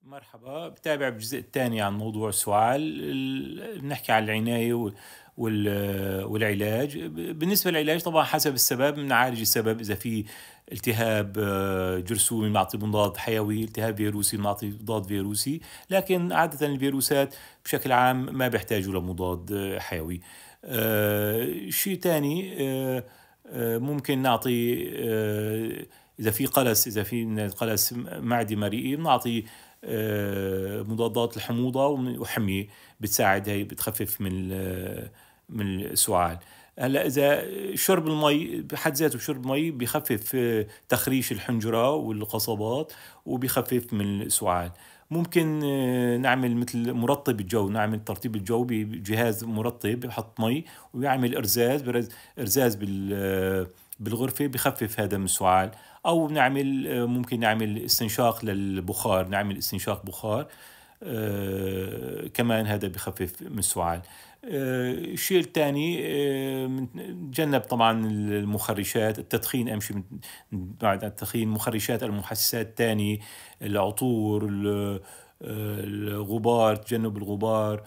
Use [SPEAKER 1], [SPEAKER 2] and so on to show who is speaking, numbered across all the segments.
[SPEAKER 1] مرحبا، بتابع بالجزء الثاني عن موضوع السعال. بنحكي عن العناية والعلاج. بالنسبة للعلاج طبعا حسب السبب بنعالج السبب. إذا في التهاب جرثومي بنعطي مضاد حيوي، التهاب فيروسي بنعطي مضاد فيروسي، لكن عادة الفيروسات بشكل عام ما بيحتاجوا لمضاد حيوي. شيء ثاني، ممكن نعطي إذا في قلس، إذا في قلس معدي مريء بنعطي مضادات الحموضة وحمية بتساعد، هي بتخفف من السعال. هلا إذا شرب المي بحد ذاته، شرب مي بخفف تخريش الحنجرة والقصبات وبخفف من السعال. ممكن نعمل مثل مرطب الجو، نعمل ترطيب الجو بجهاز مرطب، بحط مي ويعمل إرزاز بالغرفة، بخفف هذا من السعال. أو نعمل ممكن نعمل استنشاق للبخار، نعمل استنشاق بخار، كمان هذا بخفف من السعال. الشيء الثاني، نتجنب طبعا المخرشات، التدخين، أمشي بعد التدخين، مخرشات، المحسسات الثانية، العطور، الغبار، تجنب الغبار،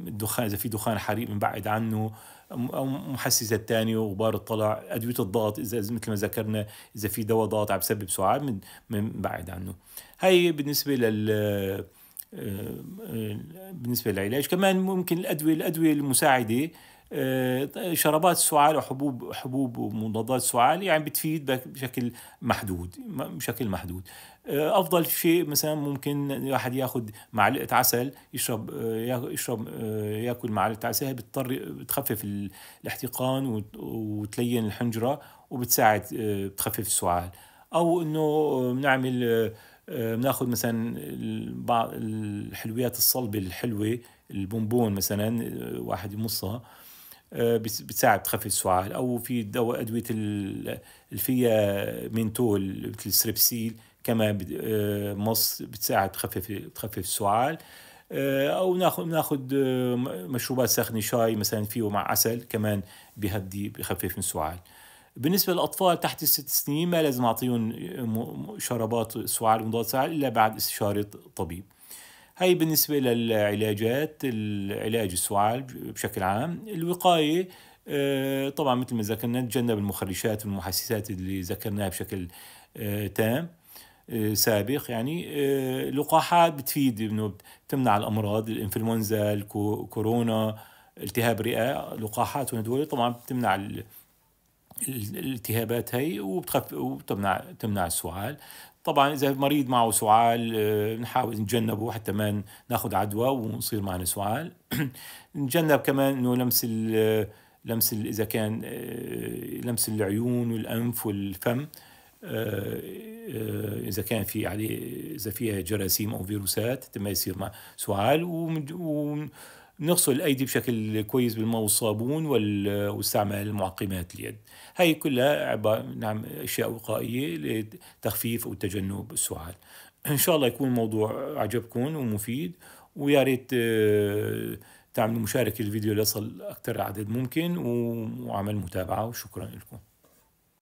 [SPEAKER 1] الدخان، إذا في دخان حريق بنبعد عنه، أو محسسات تانية، وغبار الطلع، أدوية الضغط، إذا مثل ما ذكرنا إذا في دواء ضغط عم بسبب سعال بنبعد عنه. هاي بالنسبة بالنسبة للعلاج. كمان ممكن الأدوية المساعدة، شرابات السعال وحبوب ومضادات السعال، يعني بتفيد بشكل محدود. افضل شيء مثلا ممكن الواحد ياخذ معلقه عسل، يشرب ياكل معلقه عسل، بتخفف الاحتقان وتلين الحنجره، وبتساعد بتخفف السعال. او انه بنعمل بناخذ مثلا بعض الحلويات الصلبه الحلوه، البونبون مثلا، واحد يمصها، بتساعد تخفف السعال. او في دواء، ادويه اللي فيها مينتول مثل السريبسيل، كمان مص بتساعد تخفف السعال. او ناخذ مشروبات ساخنه، شاي مثلا فيه مع عسل، كمان بيهدي بخفف من السعال. بالنسبة للأطفال تحت ال6 سنين ما لازم أعطيهم شرابات سعال ومضاد سعال إلا بعد استشارة طبيب. هاي بالنسبة للعلاجات، العلاج السعال بشكل عام. الوقاية طبعا مثل ما ذكرنا، نتجنب المخرشات والمحسسات اللي ذكرناها بشكل تام سابق. يعني اللقاحات بتفيد انه بتمنع الامراض، الانفلونزا، الكورونا، التهاب رئة، لقاحات هدول طبعا بتمنع الالتهابات هي، وتمنع السعال. طبعا اذا مريض معه سعال نحاول نتجنبه حتى ما ناخذ عدوى ونصير معنا سعال. نتجنب كمان انه اذا كان لمس العيون والانف والفم، اذا كان في عليه، اذا فيها جراثيم او فيروسات ما يصير مع سعال. ونغسل الايدي بشكل كويس بالماء والصابون، واستعمال معقمات اليد. هاي كلها عبارة نعم اشياء وقائيه لتخفيف او تجنب السعال. ان شاء الله يكون الموضوع عجبكم ومفيد، ويا ريت تعملوا مشاركة الفيديو ليصل اكثر عدد ممكن، وعمل متابعة، وشكرا لكم.